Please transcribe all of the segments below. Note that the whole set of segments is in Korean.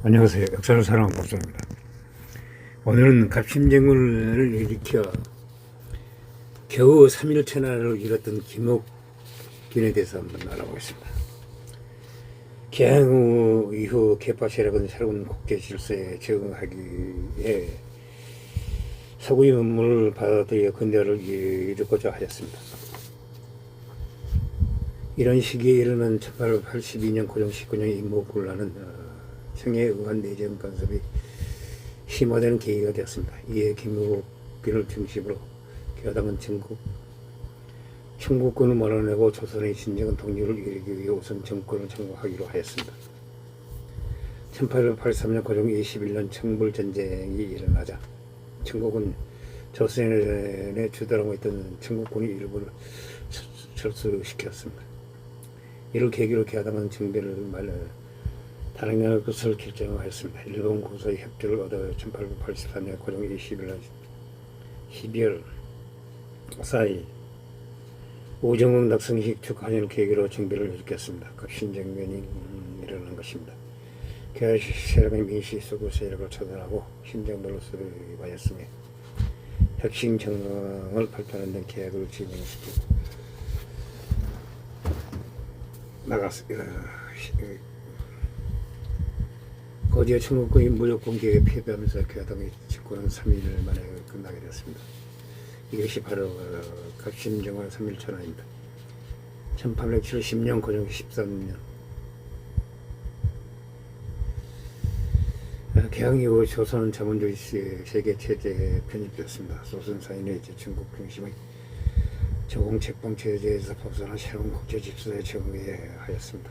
안녕하세요. 역사를 사랑하는 목사입니다. 오늘은 갑신정을 일으켜 겨우 3일째 나라를 잃었던 김옥균에 대해서 한번 알아보겠습니다. 개항 이후 개파 세력은 새로운 국제 질서에 적응하기에 서구의 문물을 받아들여 근대화를 이루고자 하였습니다. 이런 시기에 이르는 1882년 고종 19년의 임모군란은 청에 의한 내정 간섭이 심화되는 계기가 되었습니다. 이에 김옥균을 중심으로 개화당은 청국군을 몰아내고 조선의 진정한 독립을 이루기 위해 우선 정권을 창건하기로 하였습니다. 1883년 고종 21년 청불전쟁이 일어나자 청국은 조선에 주도하고 있던 청국군이 일부를 철수시켰습니다. 이를 계기로 개화당은 정배를 단행할 것을 결정하였습니다. 일본 고사의 협조를 얻어 1884년 고종 20일 12월 4일 오정훈 낙성식 축하년을 계기로 정배를 일으켰습니다. 갑신정변이 일어난 것입니다. 개화 세력의 민씨 서구 세력을 차단하고 신정별로 수립하였으며 혁신 정황을 발표하는 등 계획을 진행시키고 나갔습니다. 거지의 청국군이 무력공 계획에 패배하면서 개화당의 집권은 3일 만에 끝나게 되었습니다. 이것이 바로 갑신정화 3일천하입니다. 1870년 고종 13년 개항 이후 조선은 자본주의 세계 체제에 편입되었습니다. 조선사인의 중국 중심의 저공책방 체제에서 벗어나 새로운 국제 질서에 적응해야 하였습니다.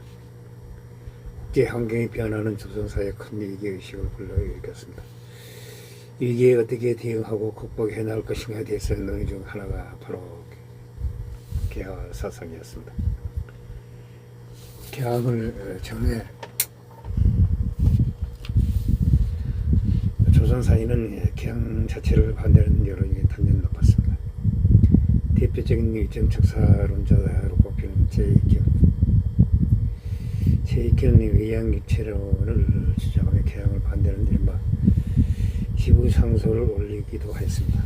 국제 환경이 변하는 조선사회의 큰 위기의식을 불러일으켰습니다. 위기에 어떻게 대응하고 극복해 나갈 것인가에 대해서 논의 중 하나가 바로 개화 사상이었습니다. 개항을 전에 조선사회는 개항 자체를 반대하는 여론이 단연 높았습니다. 대표적인 정책사론자로 꼽히는 제이켄의 의양일체론을 주장하며 개항을 반대하는 이른바 지부상소를 올리기도 했습니다.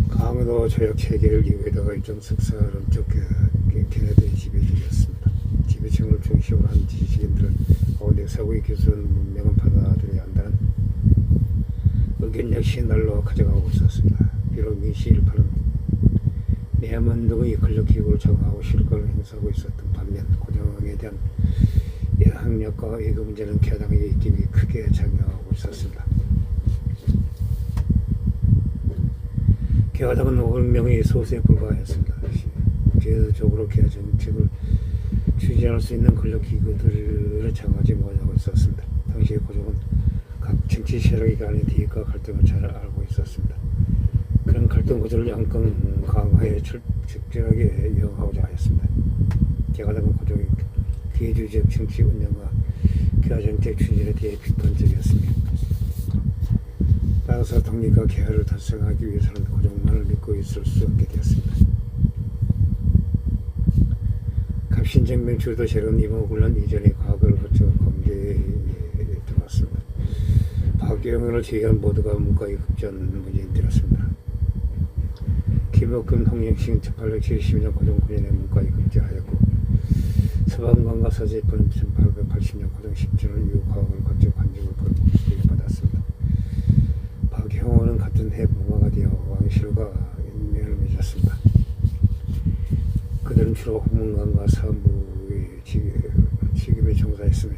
강도 조약 체계를 이후에다가 일정 석사론적 견해들이 지배적이었습니다. 지배층을 중심으로 한 지식인들은 가운데 서구의 기술은 문명은 받아들여야 한다는 의견 역시 날로 가져가고 있었습니다. 비록 민씨 일파는 내만등의 권력기구를 정하고 실권을 행사하고 있었던 반면 고종에 대한 학력과 외교 문제는 개화당의 입김이 크게 작용하고 있었습니다. 개화당은 5억 명의 소수에 불과하였습니다. 제도적으로 개화 정책을 추진할 수 있는 권력기구들을 정하지 못하고 있었습니다. 당시에 고종은 각 정치 세력의 간의 대립과 갈등을 잘 알고 있었습니다. 그런 갈등 구조를 양권 강화에 적절하게 이용하고자 하였습니다. 개화당은 고종의 기회주의적 정치 운영과 개화정책 추진에 대해 비판적이었습니다. 따라서 독립과 개화를 달성하기 위해서는 고종만을 믿고 있을 수 없게 되었습니다. 갑신정변 주도 세력은 임모군란 이전의 과거를 거쳐 공개에 들어왔습니다. 박경을 제외한 모두가 문과의 급전 문제에 들었습니다. 김옥균 홍영식은 1870년 고종 9년에 문과에 급제하였고 서방관과 서재포는 1880년 고종 17년 이후 과학을 거쳐 관직을 부여받았습니다. 박형호는 같은 해 무마가 되어 왕실과 인연을 맺었습니다. 그들은 주로 홍문관과 사무의 직임에 종사했으며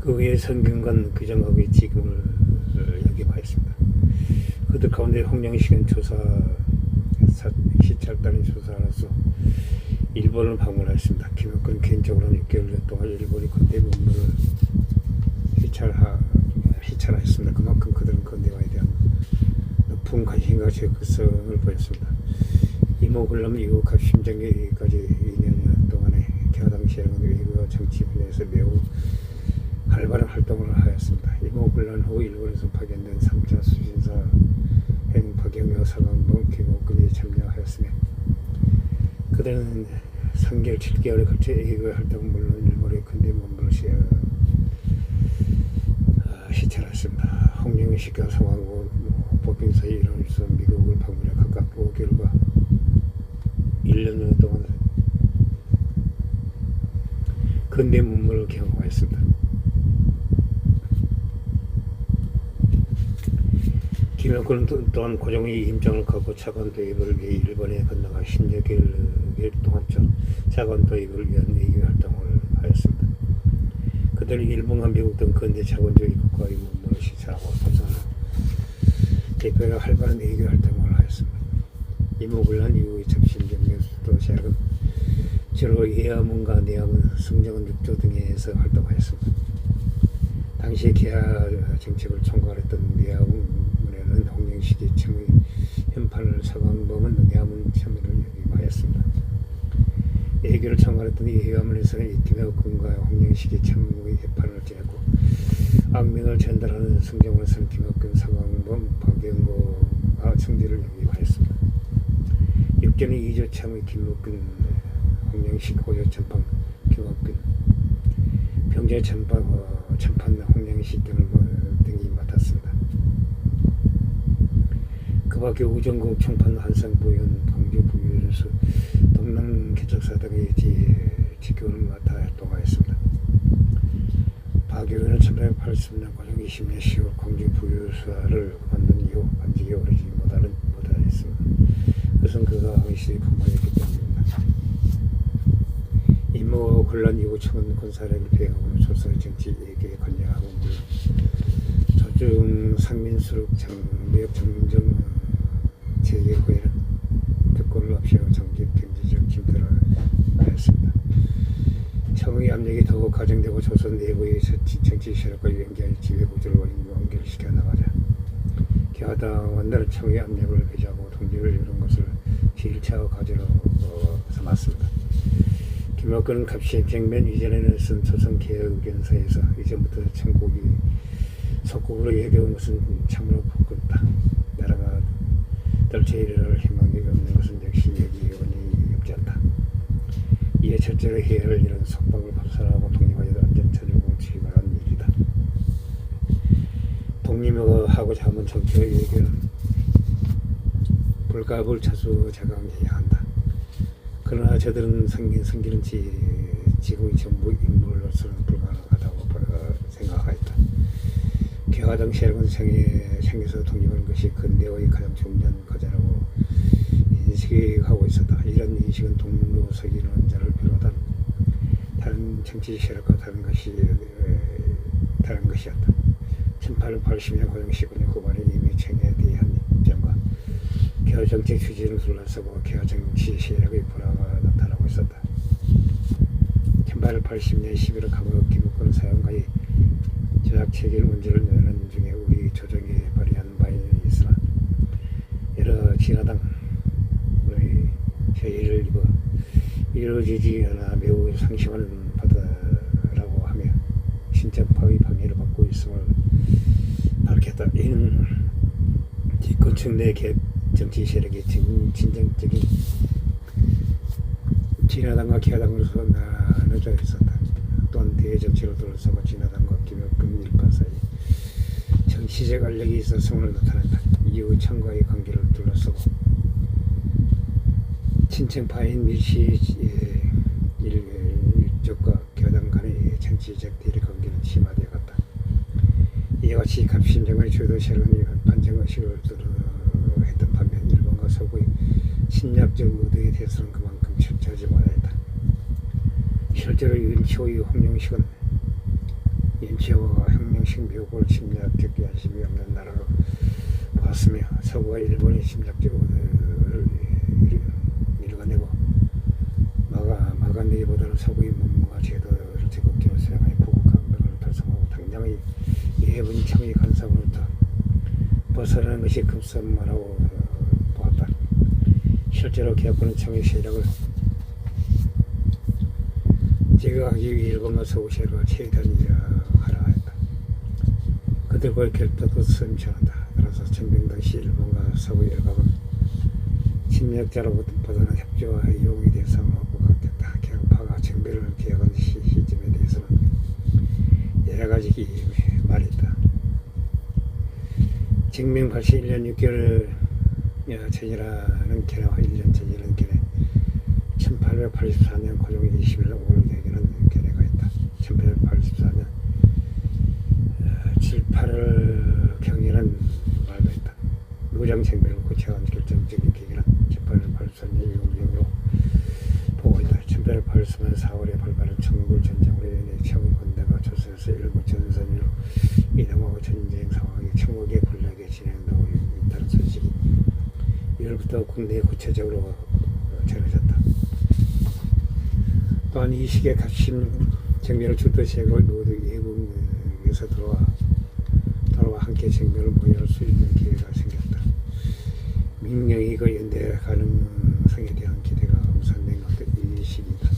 그 외에 성균관 규정학의 직임을 역임하였습니다. 그들 가운데 홍영식은 시찰단의 조사로서 일본을 방문하였습니다. 김옥균은 개인적으로는 6개월 동안 일본의 근대 문물을 시찰하였습니다. 그만큼 그들은 근대화에 대한 높은 관심과 적극성을 보였습니다. 임모군란 이후 갑신정기까지 2년 동안에 개화당 세력은 외교와 정치 분야에서 매우 활발한 활동을 하였습니다. 임모군란 후 일본에서 파견된 3차 수신사 박영효, 서강봉, 김옥균이 참여하였으며 그들은 상결 7개월에 걸쳐 외교 활동 물론 일본의 근대 문물을 시찰했습니다. 홍영식과 성황고 보빙 사이 일원에서 미국을 방문해 각각 5개월과 1년 동안 근대 문물을 경험하였습니다. 김영권은 또한 고종의 임장을 거부 차관 도입을 위해 일본에 건너가 10여 개월 동안 차관 도입을 위한 외교 활동을 하였습니다. 그들은 일본과 미국 등 근대 차관주의 국가의 문물을 시찰하고 조선을 대표로 활발한 외교 활동을 하였습니다. 이모군란 이후 잠실경에서도 제약은 주로 예하문과 내하문, 승정원 6조 등에서 활동하였습니다. 당시 개하 정책을 총괄했던 내하문에는 홍영식이 청의 현판을 서강범은 내하문 참여를 역임하였습니다. 외교를 총괄했던 예하문에서는 김혁근과 홍영식이 참의 현판을 지냈고 악명을 전달하는 승정원에서는 김혁근, 서강범, 박영고가 청지를 역임하였습니다. 육전의 2조 참의 김혁근, 홍영식, 호조 천판, 김혁근, 병제 천판, 홍영식 등이 맡았습니다. 그 밖에 우정국, 총판, 한상, 부연, 광주, 부유수, 동남 개척사 등의 직교를 맡아 활동하였습니다. 박유은은 1980년 고종 20년 10월 광주 부유사를 만든 이후 관직에 오르지 못하였습니다. 그것은 그가 황실이 풍파했기 때문입니다. 임무 곤란 이후 청은 군사력을 배양하고 조선의 정치 예계에 관여하고 조중 상민수록 장매역 정정 재개 후에는 특권을 없애고 경제적 침투를 하였습니다. 청의 압력이 더욱 가중되고 조선 내부의 정치 세력과 연계한 지배구조를 연결시켜 나가자 개화당원들은 청의 압력을 배제하고 동지를 이룬 것을 제1차 과제로 삼았습니다. 김학근은 갑시행면 이전에는 쓴 조선개혁연사에서 이전부터 청국이 속국으로 얘기한 것은 참으로 부끄럽다. 나라가 떨쳐이를 희망이 없는 것은 역시 얘기원이 없지 않다. 이에 첫째로 해야를 이런 속박을 벗어나고 독립하여 안전체제를 공치기 바라는 일이다. 독립하고자 하면 정치의 얘기는 불가불 차수 자강해야 한다. 그러나 저들은 성기는 지금의 전부 인물로서는 불가능하다고 생각하였다. 개화당 세력은 생에서 독립하는 것이 근대의 가장 중요한 과제라고 인식하고 있었다. 이런 인식은 독립로 서기는 자를 비롯한 다른 정치 세력과 다른 것이었다. 1880년 고종시군의 후반에 이미 청에 대한 입장과 개화 정책 추진을 둘러싸고 개화 정치 세력의 불화가 나타나고 있었다. 1880년 11월 감옥 김옥근 사형과의 조작 체결 문제를 내는 중에 우리 조정이 발의한 바에 있으나 여러 진화당의 제의를 입어 이루어지지 않아 매우 상심하는 바다라고 하며 신장파의 방해를 받고 있음을 밝혔다. 이는 집권층 내 정치 세력이 진정적인 진화당과 개화당으로서 나눠져 있었다. 또한 대정치로 둘러싸고 진화당과 김혁근 일파 사이 정치적 알력이 있었음을 나타낸다. 이후 청과의 관계를 둘러싸고 친청파인 밀시 일족과 개화당 간의 정치적 대립 관계는 심화되어 갔다. 이와 같이 갑신정의 주도 세력은 반정의식을 했던 반면 일본과 서구의 침략적 의도에 대해서는 그만큼 철저하지 못하였다. 실제로 윤치호의 홍영식은 윤치호와 홍영식 미국을 침략적 관심이 없는 나라로 보았으며 서구와 일본의 침략적 의도를 일궈내고 막아내기보다는 서구의 문무와 제도를 적극적으로 수행하여 북극 강등을 달성하고 당장의 예분 청의 간섭으로부터 벗어나는 것이 급선무라고 보았다. 실제로 개혁군은 청의 세력을 제거하기 위해 일본과 서구 세력과 최대한하라 했다. 그들과의 결탁도 선처한다. 따라서 전쟁 당시 일본과 서구 열강은 침략자로부터 벗어난 협조와 용의 대상으로 부각됐다. 쟁배를 개혁한 시점에 대해서는 여러 가지 말이 있다. 쟁명 81년 6개월 전이라는 견해와 1년 전이라는 견해, 1884년 고종 20일 오늘 되기는 견해가 있다. 1884년 7, 8월 경이라는 말도 있다. 무장쟁배를 고쳐간 결정적인 계기는 1884년 6월경으로 보고 있다. 1884년 4월에 발발한 청굴 전쟁으로 인해 청의 군대가 조선에서 일부 전선으로 이동하고 전쟁 상황이 청국의 군락에 진행되고 있다는 소식이 1월부터 국내에 구체적으로 전해졌다. 또한 이 시기에 각신 쟁배를 주도시하고 모두 예국에서 돌아와 함께 쟁배를 모의할 수 있는 기회가 생겼다. 민영이 그 연대 가능성에 대한 기대가 우선된 것도 이 시기다.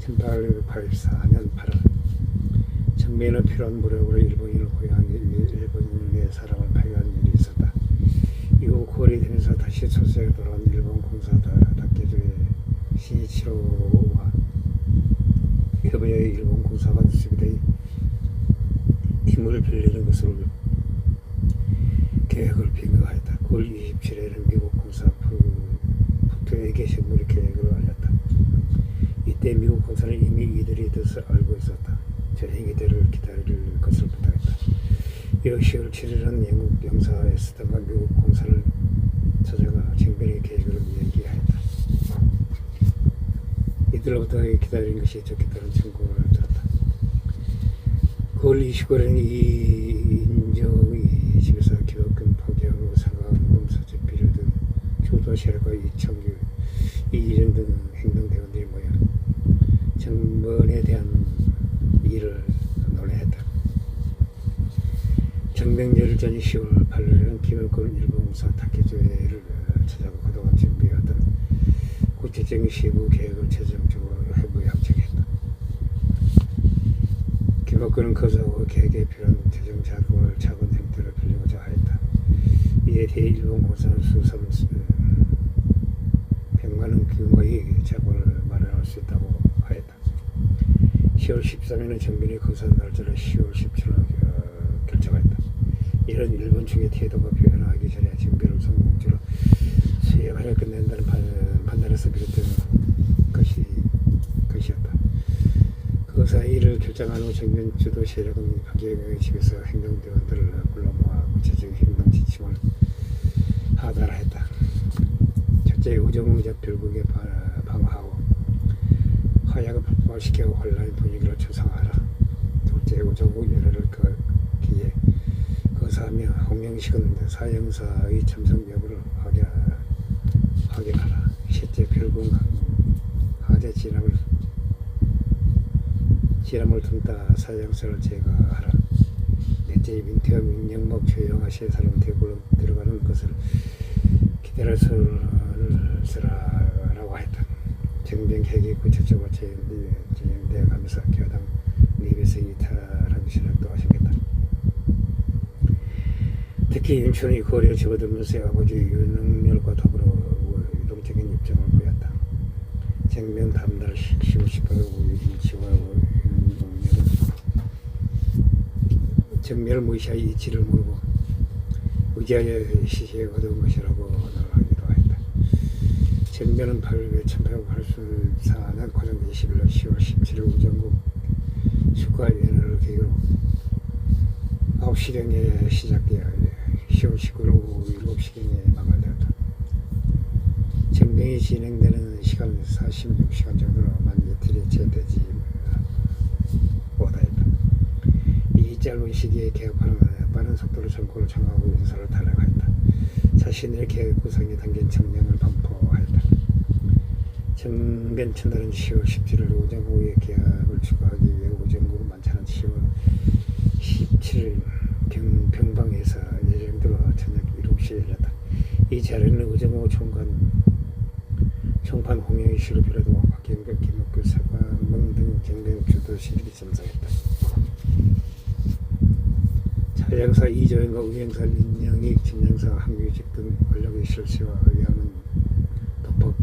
1884년 8월 정면의 필요한 무력으로 일본인을 고용하기 위해 일본인의 사람을 파견한 일이 있었다. 이후 9월이 되면서 다시 초소에 돌아온 일본 공사다 닥개조의 신이치로와 일본의 일본 공사관 수비대의 힘을 빌리는 것으로 계획을 비명하였다. 9월 27일에는 미국 공사 북토에게 식물 계획을 알렸다. 이때 미국 공사는 이미 이들의 뜻을 알고 있었다. 저 행위대를 기다릴 것을 부탁했다. 이후 10월 7일은 영국 영사 에스턴과 미국 공사를 찾아가 쟁변의 계획을 이야기하였다. 이들로부터 기다린 것이 좋겠다는 청구를 들었다. 9월 29일에는 이인정의 집에서 기독교 포기하고 사과금 서재비를 등 교도세력과 이청규, 이일영 등 행동대원들이 모여 정변에 대한 일을 논의했다. 정명절 전 10월 8일에는 김영권 일본공사 닥개조회를 찾아가 그동안 준비해왔던 구체적인 세부 계획을 최종적으로 해부에 확정했다. 김학근은 거사하고 계획에 필요한 재정 자금을 작은 형태로 빌리고자 하였다. 이에 대해 일본 공사는 수선 100만원 규모의 자본을 마련할 수 있다고 하였다. 10월 13일은 정변이 거사 날짜를 10월 17일로 결정했다. 이런 일본 측의 태도가 변화하기 전에 정변을 성공적으로 수행하려 끝낸다는 판단에서 비롯된 것이었다. 그 사이 이를 결정한 후 정변 주도 세력은 박예경의 집에서 행정대원들을 불러 모아 구체적인 행동 지침을 하달했다. 첫째, 우정의적 별국에 방어하고 화약을 폭발시켜 혼란의 분위기를 조성하라. 둘째, 우정의 열애를 기해 거사하며 홍영식은 사형사의 참석 여부를 확인하라. 셋째, 별국 하재 진압을 틈타 사형사를 제거하라. 넷째, 민태와 민영목 조영하 세사람 대구로 들어가는 것을 기대할 수를 쓰라라고 했다. 정변 계획이 구체적으로 진행되어 가면서 교당 내부에서 이탈하기 시작도 하셨겠다. 특히 윤천이 거리에 접어들면서 아버지 윤석열과 더불어 유동적인 입장을 보였다. 정면 다음날 10월 18일 임치와 윤석열은 정면을 무시하여 이치를 모르고 의지하여 시시에 거둔 것이라고 하기도 했다. 정면은 1884년 고종 20일 10월 17일 우정국 축하위원회를 계기로 9시경에 시작되어 10월 19일 오후 7시경에 마무리되었다. 정병이 진행되는 시간은 46시간 정도로만 이틀이 채 되지 못하였다. 이 짧은 시기에 개혁하는 빠른 속도로 정권을 청하고 인사를 달려가했다. 자신의 계획 구성에 담긴 정령을 반포하였다. 정변 첫날은 10월 17일 우정국의 계약을 추가하기 위해 우정국 만찬은 10월 17일 병방에서 예정대로 저녁 7시에 열렸다. 이 자리는 우정국 총판 홍영희 씨를 비롯하고 박경백, 김옥규, 사과문 등 정변 주도 세력이 참석했다. 차영사 이조영과 우영사 민영익, 진영사 한규직 등 권력의 실세와 의하는 도법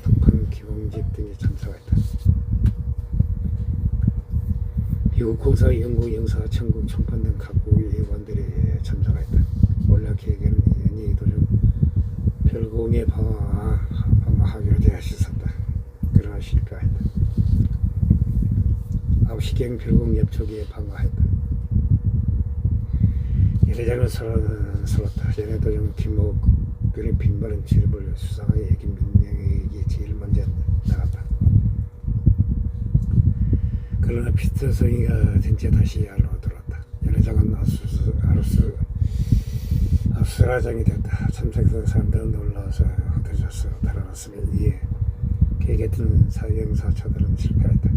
동판 기봉집 등이 참석했다. 미국 공사, 영국 영사, 천국 총판 등 각국의 의원들이 참석했다. 원래 계획에는 연이 도중 별공에 방어하기로 되어 있었다. 그러나 실패했다. 아홉시경 별공 옆쪽에 방어했다. 연회장은 서렀다. 연회 도중 김옥균의 빈말은 출입을 수상하게 여긴 민명에게 제일 먼저 나갔다. 그러나 피터성이가 된채 다시 안으로 들어왔다. 연회장은 아수라장이 되었다. 참석했던 사람들은 놀라서 흩어져서 달아났으며 이에 계획했던 사경사처들은 실패했다.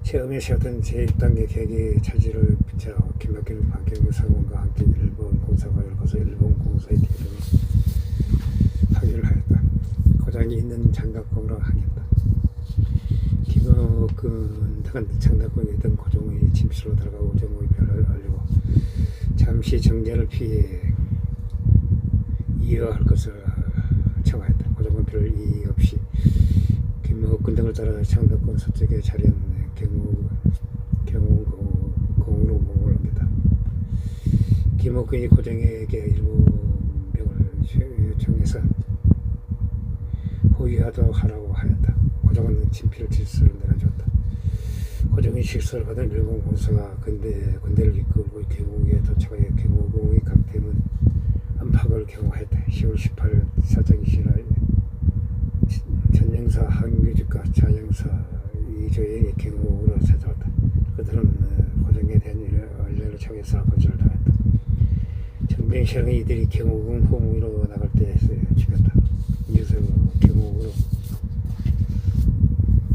처음에 세웠던 제1단계 계획의 차질을 비춰 김학균 박경우 상원과 함께 일본 공사가 열어서 일본 공사의 대응을 하기를 하였다. 고장이 있는 장갑공으로 하겠다. 김학균 등은 장갑공에 있던 고종의 침실로 들어가고 정의 별을 알리고 잠시 정전을 피해 이어할 것을 청하였다. 고종은 별 이의 없이 김학균 등을 따라 장덕권 서쪽에 자리한 경호공으로 몸을 옮겼다. 김학균이 고종에게 일본병을 요청해서 호위하도록 하라고 하였다. 고종은 친필 질서를 내려줬다. 고종이 질서를 받은 일본 군사가 군대를 이끌고 경호에 도착하여 경호공의 강대문 안팎을 경호했다. 10월 18일 사정이시라 전영사 한규직과 자영사 이조의 경호로 찾아왔다. 그들은 고종에 대한 원래를 청해서 거절을 당했다. 정병시장이 이들이 경호군 호무로 나갈 때 죽였다. 이어서 경호군으로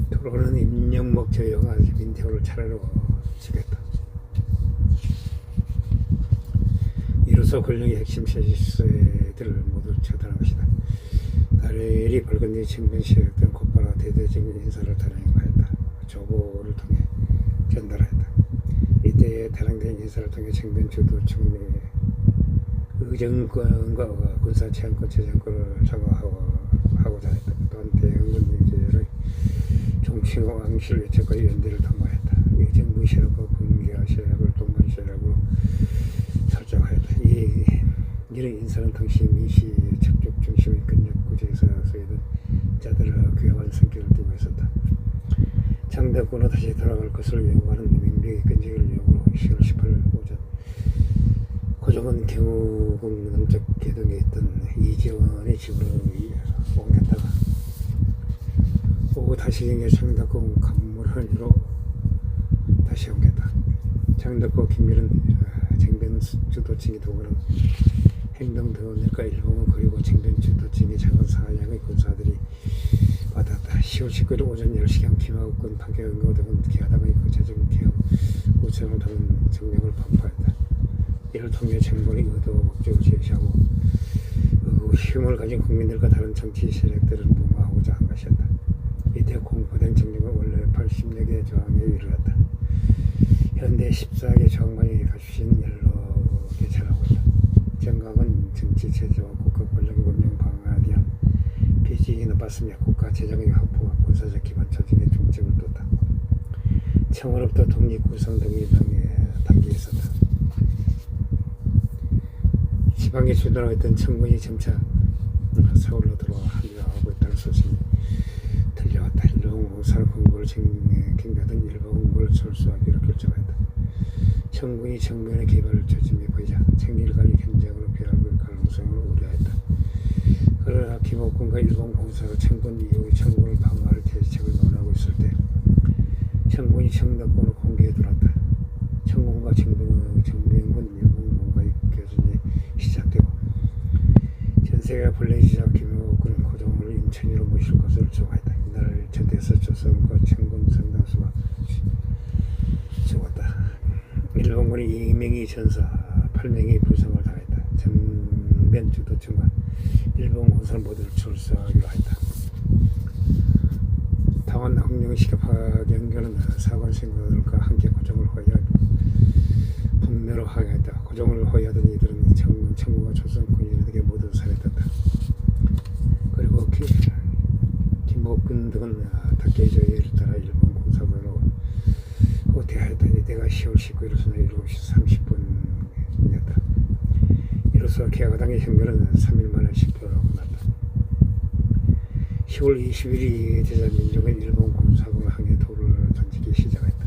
들어오는 임영목 저영아 민태호를 차례로 죽였다. 이로써 권력의 핵심 세력들을 모두 처단한 것이다. 나래리 붉은 뒤 정병시장 등 곧바로 대대적인 인사를 단행하였다. 조보를 통해 전달하였다. 이때 단행된 인사를 통해 정변주도 총리의 의정권과 군사치안권 재정권을 장악하고자 했다. 또한 대응군 인재를 종칭호 왕실 외척과 연대를 통과했다. 의정부 세력과 분계화 세력을 동반 세력으로 설정하였다. 이런 인사는 당시 민시 척족 중심의 근력 구제에서 소외된 자들의 귀화한 성격을 띠고 있었다. 장덕군으로 다시 돌아갈 것을 요구하는 민병의 근직을 요구로 10월 18일 오전 고종은 경호궁 남쪽 계동에 있던 이지원의 집으로 옮겼다가 오후 다시 경에 장덕궁 건물헌으로 다시 옮겼다. 장덕궁 김밀은 정변주도층이 도구는 행동대원들과 일본은 그리고 정변주도층의 작은 사양의 군사들이 받았다. 10월 19일 오전 10시경 김학군 판교연구 등은 기하당의 구체적인 개혁 우선을 두는 정령을 반포했다. 이를 통해 정권의 의도 목적을 제시하고 힘을 가진 국민들과 다른 정치 세력들을 무마하고자 한 것이었다. 이때 공포된 정령은 원래 80여 개 조항에 이르렀다. 현대 14개 조항만이 갖추신 16개 차라고 있다. 정강은 정치 체제와 국가 권력의 원명 방어에 대한 비중이 높았으며 국가 재정의 확보와 군사적 기반 조직의 중점을 뒀다. 청으로부터 독립 구성 등이 담겨 있었다. 지방에 주둔하고 있던 청군이 점차 서울로 들어와 합류하고 있다는 소식이 들려왔다. 일본 공사를 공고를 경비하던 일본 공고를 철수하기로 결정했다. 청군이 정면의 개발을 조짐해 보이자 청일간이 현장으로 배합할 가능성을 우려했다. 그러나 김옥군과 일본 공사가 청군 이후의 청군을 방어할 대책을 논하고 있을 때 청군이 청덕군을 공개해 들었다. 청군과 정병군 일본 공과의 교전이 시작되고 전세가 불리지자 김옥군은 고종을 인천으로 모실 것을 정하였다. 이날 전대에서 조선과 청군 상당수가 죽었다. 일본군이 2명이 전사, 8명이 부상을 당했다. 정변주도층과 일본 군사를 모두 철수하기로 했다. 당원 황룡시켜 파견교는 사관 생각들과 함께 고종을 호위하고 북매로 항해했다. 고종을 호위하던 이들은 청구가 조선 군인에게 모두 살해됐다. 그리고 김혁근 등은 닭게이저에 따라 일본 공사부로 호퇴하였더니 때가 10월 19일 저녁 7시 30분이었다. 이로써 개화당의 형벌은 3일 만에 실효하고 났다. 10월 20일이 되자 민족은 일본 공사국 항해 도를 던지기 시작했다.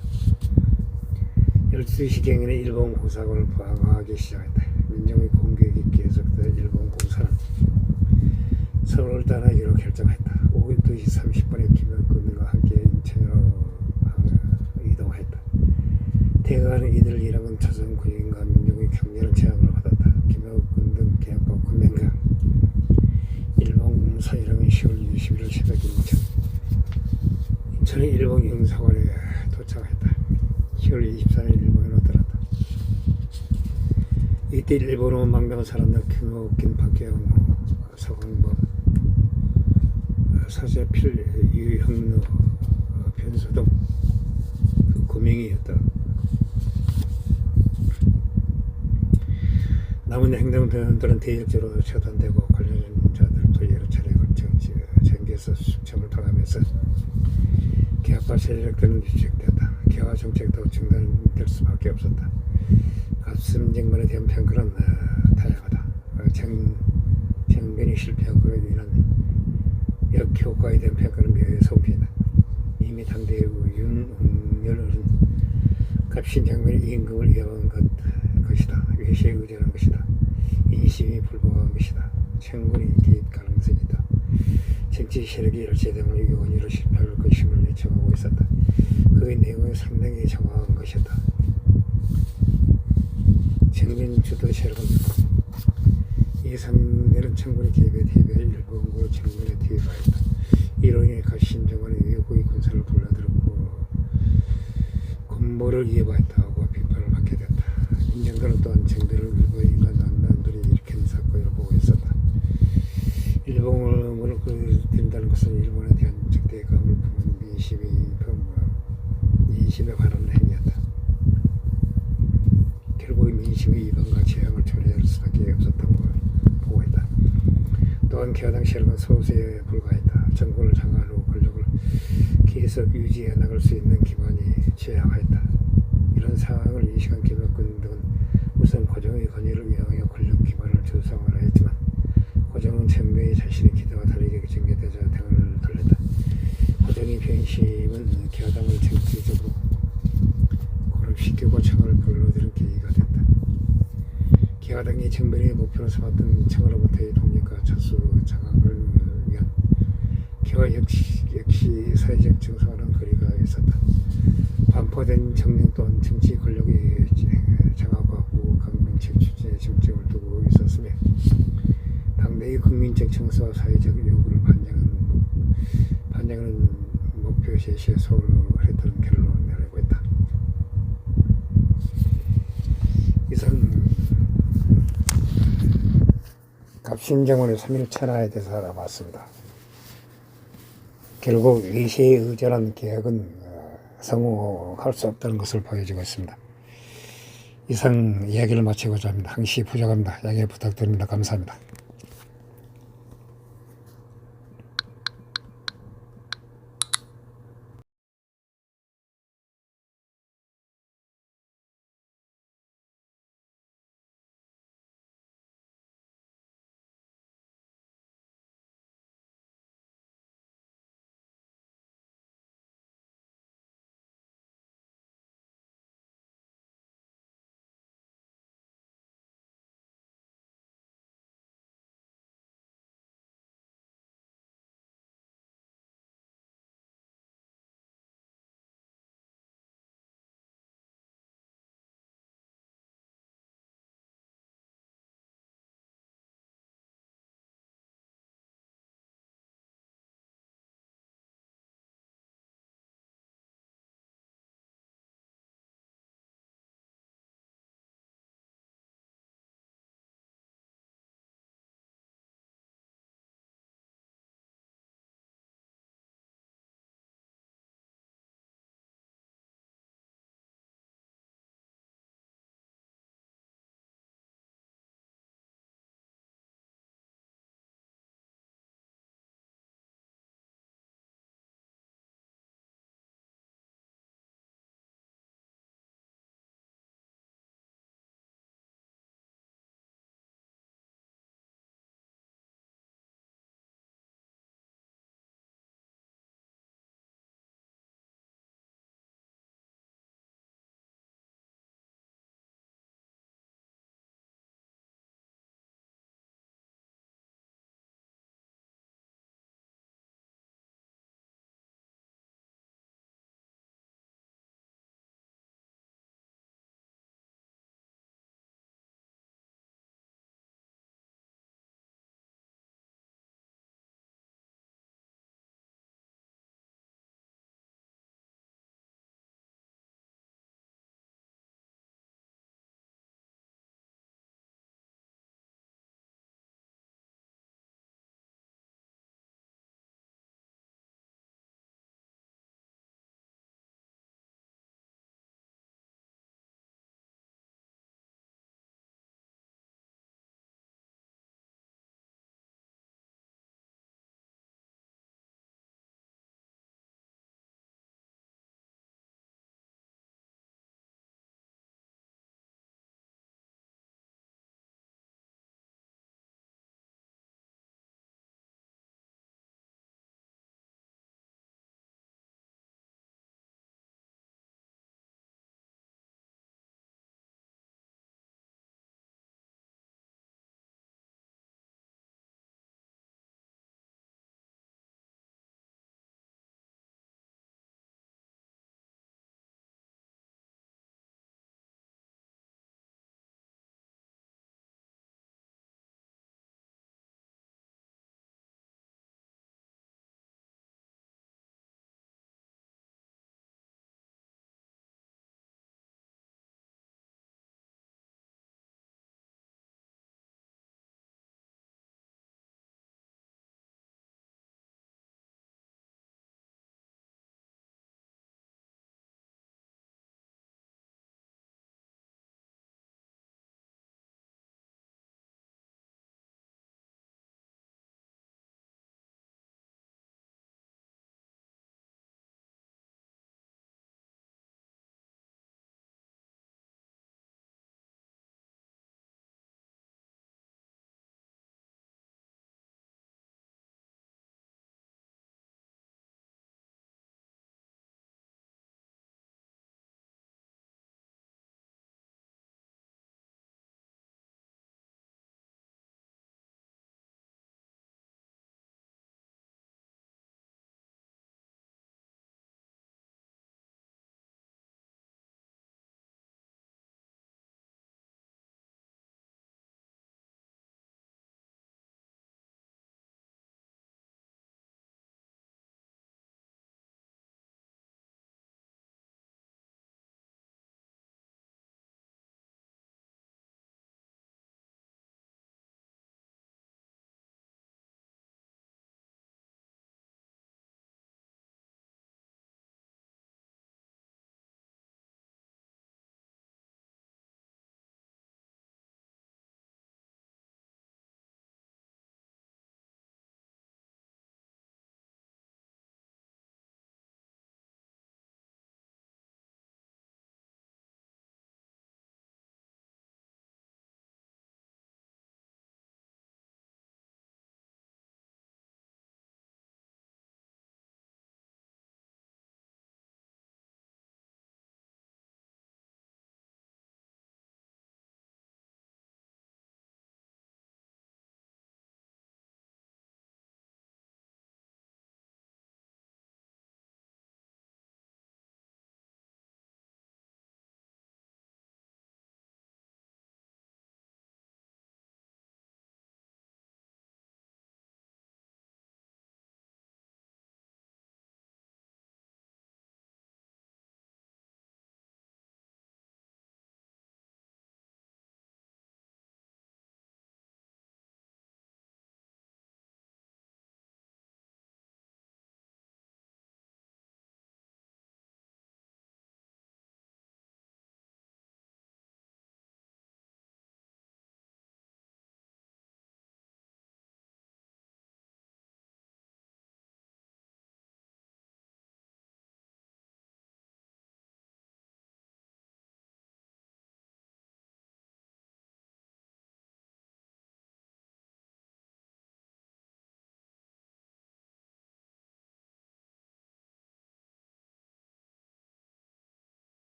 12시경에는 일본 공사국을 방어하기 시작했다. 민족의 공격이 계속되던 일본 공사는 서울을 떠나기로 결정했다. 오후 2시 30분에 김혁근과 함께 인천으로 이동했다. 대가는 이들 일학은 조선 군인과 민족의 격렬한 제압을 받았다. 김혁근 등 계약과 군명강 일본 공사이랑은 10월 21일 새벽 인천의 일본 영사관에 도착했다. 10월 24일 일본으로 떠났다. 이때 일본어 망명한 사람들 김혁근, 박경호, 서광범, 사제필, 유형로, 변소동 그 고명이었다. 남은 행동들은 대역적으로 처단되고 관련자들도 여러 차례 걸쳐 전개에서 숙청을 당하면서 개화파 세력들은 유책되었다. 개화 정책도 중단될 수밖에 없었다. 갑승정변에 대한 평가는 다양하다. 정변이 실패하고 인한 역효과에 대한 평가는 묘소편이다. 이미 당대의 윤웅열은 갑신정변의 임금을 이어간 것이다. 외세에 의존한 것이다. 인심이 불복한 것이다. 청군이 개입 가능성이 있다. 정치 세력이 열세대문의 요원으로 실패할 것임을 예측하고 있었다. 그의 내용은 상당히 정확한 것이었다. 정변 주도 세력은 예상되는 청군의 개입에 대비해 일본군을 정면에 투입하였다. 이로 인해 갑신정권의 외국의 군사를 불러들였고 군보를 이어받았다고 비판을 받게 됐다. 민정들은 또한 정변을 일본인과 난단들이 일으킨 사건으로 보고 있었다. 일본을 끌어들인다는 것은 일본에 대한 적대감을 품은 민심에 관한 행위였다. 결국 민심의 이반과 재앙을 초래할 수밖에 없었다고 보고 있다. 또한 개화당 세력은 소수에 불과했다. 정권을 장악한 후 권력을 계속 유지해 나갈 수 있는 기반이 취약하였다. 이런 상황을 인식한 김혁근 등은 우선 고종의 권위를 이용하여 권력 기반을 조성하려 했지만 고종은 청명이 자신의 기대와 다르게 전개되자 등을 돌렸다. 고종의 변심은 개화당을 정치적으로 고립시키고 청을 불러들인 계기가 됐다. 개화당이 정변의 목표로 삼았던 청으로부터의 독립과 자수 장악을 위한 개화 역시 사회적 정서와는 거리가 있었다. 반포된 정령 또한 정치 권력의 장악과 구강정책 추진에 중점을 두고 있었으며 당대의 국민적 정서와 사회적 요구를 반영하는 목표 제시에 소홀했다는 결론을 내리고 있다. 이상 갑신정원의 3일 천하에 대해서 알아봤습니다. 결국 외세에 의존한 계획은 성공할 수 없다는 것을 보여주고 있습니다. 이상 이야기를 마치고자 합니다. 항시 부족합니다. 양해 부탁드립니다. 감사합니다.